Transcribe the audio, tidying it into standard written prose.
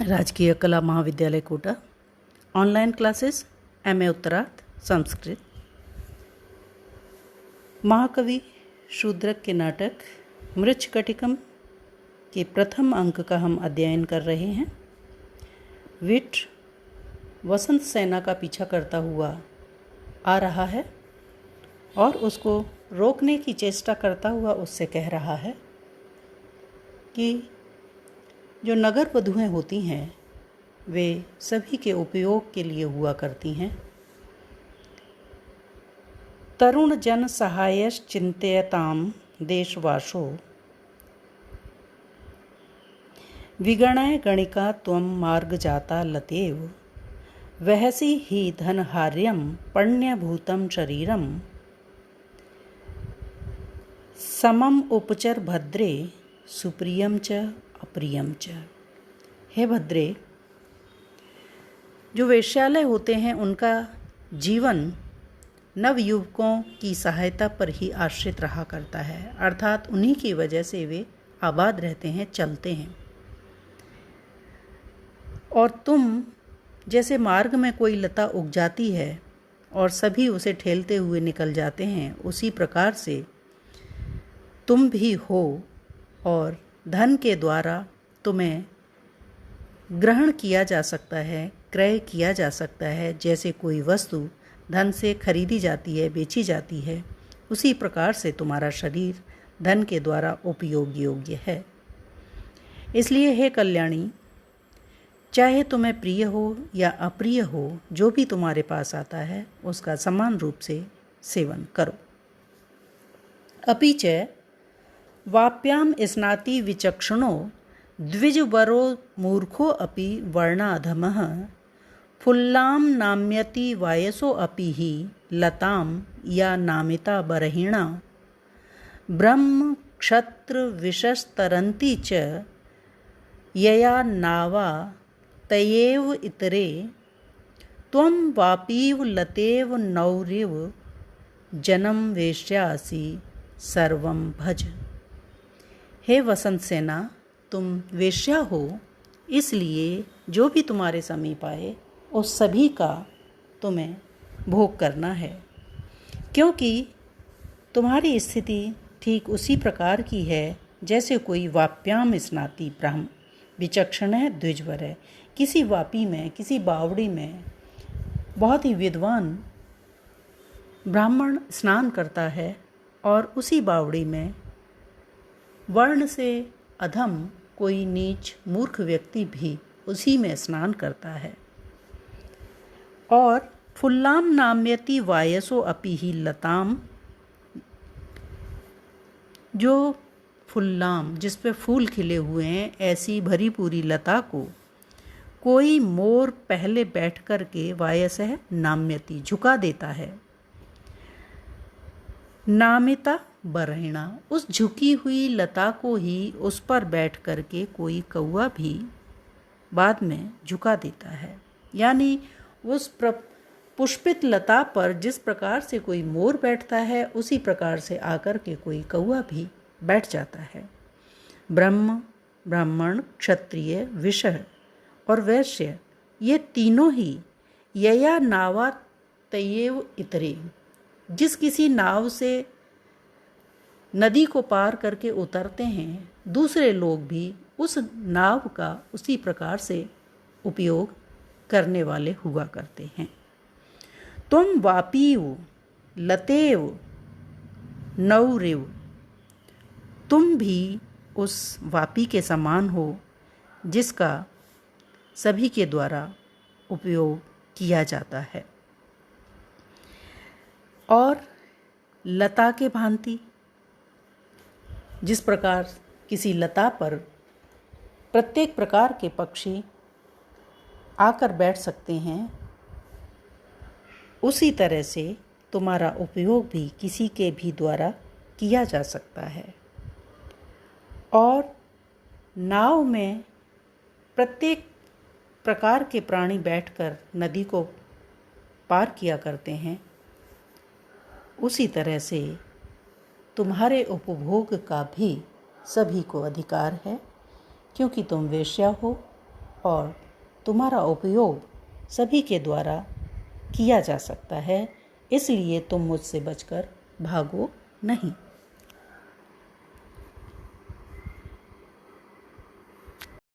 राजकीय कला महाविद्यालय कोटा। ऑनलाइन क्लासेस एमए उत्तरार्ध संस्कृत। महाकवि शूद्रक के नाटक मृच्छकटिकम के प्रथम अंक का हम अध्ययन कर रहे हैं। विट वसंत सेना का पीछा करता हुआ आ रहा है और उसको रोकने की चेष्टा करता हुआ उससे कह रहा है कि जो नगर वधुएं होती हैं वे सभी के उपयोग के लिए हुआ करती हैं। तरुण जन सहायश्चिंतयताम देशवासो विगणय गणिका त्वं मार्ग जाता लतेव वहसि ही धनहार्यं पण्यभूतं शरीरं समम उपचर भद्रे सुप्रियम च अप्रियम च। हे भद्रे, जो वेश्यालय होते हैं उनका जीवन नवयुवकों की सहायता पर ही आश्रित रहा करता है, अर्थात उन्हीं की वजह से वे आबाद रहते हैं, चलते हैं। और तुम जैसे मार्ग में कोई लता उग जाती है और सभी उसे ठेलते हुए निकल जाते हैं, उसी प्रकार से तुम भी हो और धन के द्वारा तुम्हें ग्रहण किया जा सकता है, क्रय किया जा सकता है। जैसे कोई वस्तु धन से खरीदी जाती है, बेची जाती है, उसी प्रकार से तुम्हारा शरीर धन के द्वारा उपयोग योग्य है। इसलिए हे कल्याणी, चाहे तुम्हें प्रिय हो या अप्रिय हो, जो भी तुम्हारे पास आता है उसका समान रूप से सेवन करो। अपि च वाप्याम स्नाति विचक्षणो द्विजवरो मूर्खो अपि वर्णाधमः फुल्लाम नाम्यति वायसो अपि ही लताम या नामिता बर्हिणा ब्रह्म क्षत्र विशस्तरन्ति च यया नावा तयेव इतरे त्वं वापीव लतेव नौरिव जन्म वेश्यासि सर्वं भज। हे वसंत सेना, तुम वेश्या हो, इसलिए जो भी तुम्हारे समीप आए उस सभी का तुम्हें भोग करना है, क्योंकि तुम्हारी स्थिति ठीक उसी प्रकार की है जैसे कोई वाप्याम स्नाति ब्राह्म विचक्षण है, द्विजवर है। किसी वापी में, किसी बावड़ी में बहुत ही विद्वान ब्राह्मण स्नान करता है और उसी बावड़ी में वर्ण से अधम कोई नीच मूर्ख व्यक्ति भी उसी में स्नान करता है। और फुल्लाम नाम्यति वायसो अपि ही लताम, जो फुल्लाम जिस पे फूल खिले हुए हैं, ऐसी भरी पूरी लता को कोई मोर पहले बैठ कर के वायस है नाम्यति झुका देता है। नामिता बरहिणा, उस झुकी हुई लता को ही उस पर बैठ कर के कोई कौवा भी बाद में झुका देता है। यानी उस पुष्पित लता पर जिस प्रकार से कोई मोर बैठता है, उसी प्रकार से आकर के कोई कौवा भी बैठ जाता है। ब्रह्म, ब्राह्मण, क्षत्रिय, विषह और वैश्य, ये तीनों ही यया नावा तयेव इतरे, जिस किसी नाव से नदी को पार करके उतरते हैं, दूसरे लोग भी उस नाव का उसी प्रकार से उपयोग करने वाले हुआ करते हैं। तुम वापीव लतेव नौरिव, तुम भी उस वापी के समान हो जिसका सभी के द्वारा उपयोग किया जाता है। और लता के भांति, जिस प्रकार किसी लता पर प्रत्येक प्रकार के पक्षी आकर बैठ सकते हैं, उसी तरह से तुम्हारा उपयोग भी किसी के भी द्वारा किया जा सकता है। और नाव में प्रत्येक प्रकार के प्राणी बैठकर नदी को पार किया करते हैं, उसी तरह से तुम्हारे उपभोग का भी सभी को अधिकार है, क्योंकि तुम वेश्या हो और तुम्हारा उपयोग सभी के द्वारा किया जा सकता है, इसलिए तुम मुझसे बचकर भागो नहीं।